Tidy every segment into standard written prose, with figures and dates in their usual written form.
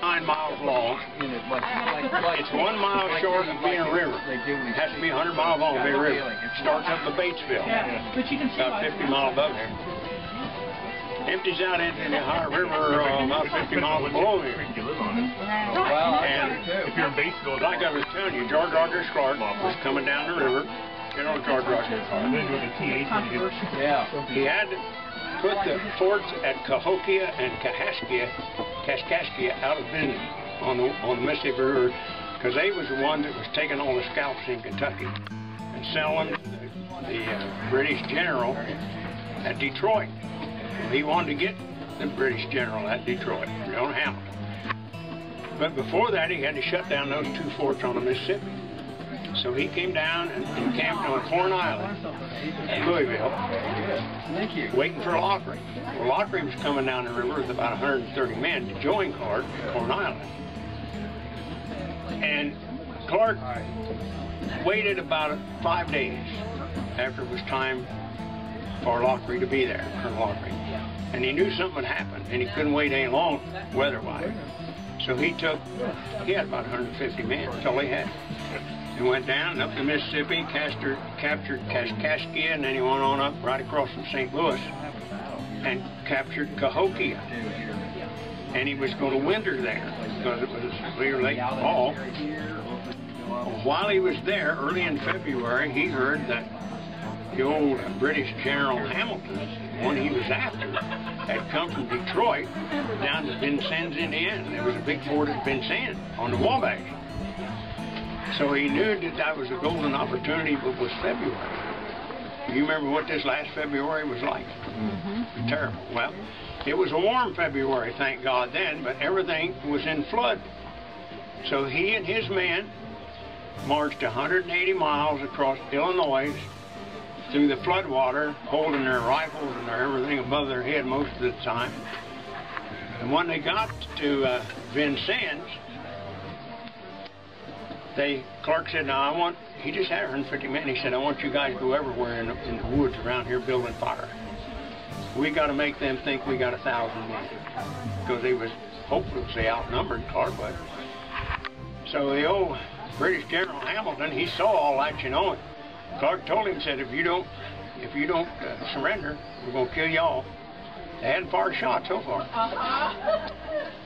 9 miles long. It's 1 mile short of being a river. It has to be 100 miles long to be a river. It starts up at Batesville, about 50 miles above there. Empties out into the Ohio River about 50 miles below here. And like I was telling you, George Rogers Clark was coming down the river. You know George Rogers Clark. He had to put the forts at Cahokia and Kaskaskia out of business on the Mississippi River, because they was the one that was taking all the scalps in Kentucky and selling the British general at Detroit. He wanted to get the British general at Detroit, John Hamilton. But before that, he had to shut down those 2 forts on the Mississippi. So he came down and camped on Corn Island at Louisville, waiting for Laugherty. Well, Laugherty was coming down the river with about 130 men to join Clark at Corn Island. And Clark waited about 5 days after it was time for Laugherty to be there, Colonel Laugherty. And he knew something would happen, and he couldn't wait any longer, weather-wise. So he had about 150 men, that's all he had. He went down and up the Mississippi, captured Kaskaskia, and then he went on up right across from St. Louis and captured Cahokia. And he was going to winter there because it was clear late fall. While he was there, early in February, he heard that the old British General Hamilton, the one he was after, had come from Detroit down to Vincennes, Indiana. There was a big fort at Vincennes on the Wabash. So he knew that was a golden opportunity, but it was February. You remember what this last February was like? Mm-hmm. Terrible. Well, it was a warm February, thank God then, but everything was in flood. So he and his men marched 180 miles across Illinois through the floodwater, holding their rifles and their everything above their head most of the time. And when they got to Vincennes, Clark said, now he just had 150 men. He said, I want you guys to go everywhere in the woods around here building fire. We got to make them think we got 1,000 men. Because they was hopelessly outnumbered, Clark was. So the old British General Hamilton, he saw all that, you know. Clark told him, said, if you don't surrender, we're going to kill y'all. They hadn't fired a shot so far.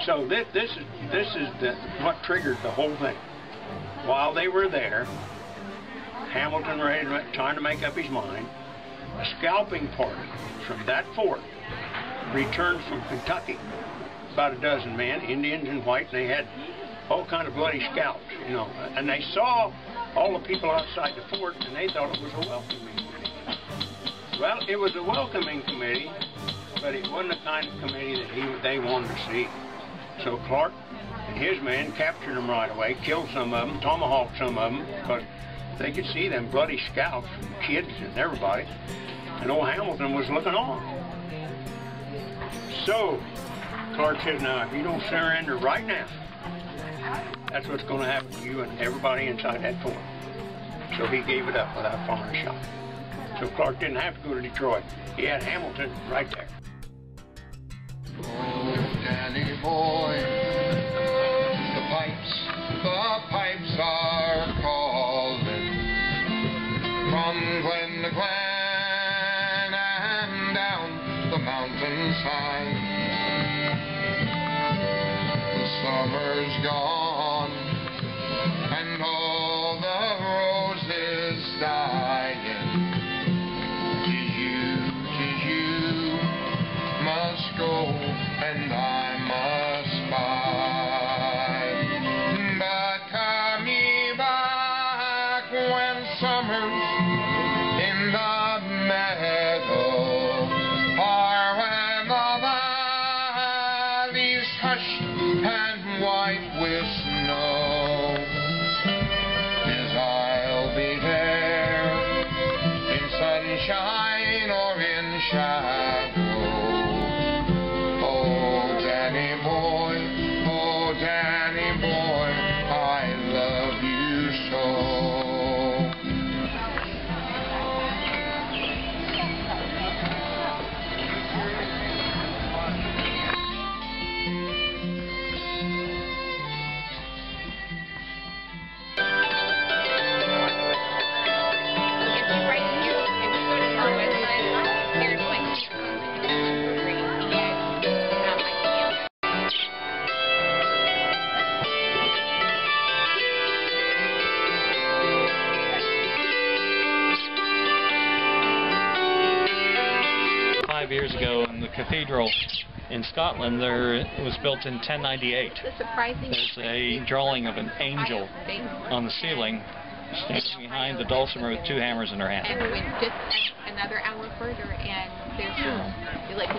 So this is what triggered the whole thing. While they were there, Hamilton trying to make up his mind, a scalping party from that fort returned from Kentucky, about a dozen men, Indians and white, and they had all kind of bloody scalps, you know. And they saw all the people outside the fort, and they thought it was a welcoming committee. Well, it was a welcoming committee, but it wasn't the kind of committee that they wanted to see. So Clark and his men captured them right away, killed some of them, tomahawked some of them, because they could see them bloody scalps from kids and everybody. And old Hamilton was looking on. So Clark said, now, if you don't surrender right now, that's what's going to happen to you and everybody inside that fort. So he gave it up without firing a shot. So Clark didn't have to go to Detroit. He had Hamilton right there. Oh, Danny boy, the pipes are calling from Glen to Glen and down the mountainside. The summer's gone and all the roses dying. 'Tis you must go and I must bide. But come ye back when summer's in the meadow, or when the valley's hushed and white with snow. 'Tis I'll be there in sunshine or in shadow. Danny boy, I love you so. cathedral in Scotland, it was built in 1098. There's a drawing of an angel on the ceiling standing behind the dulcimer with 2 hammers in her hand. And we went just another hour further, and there's like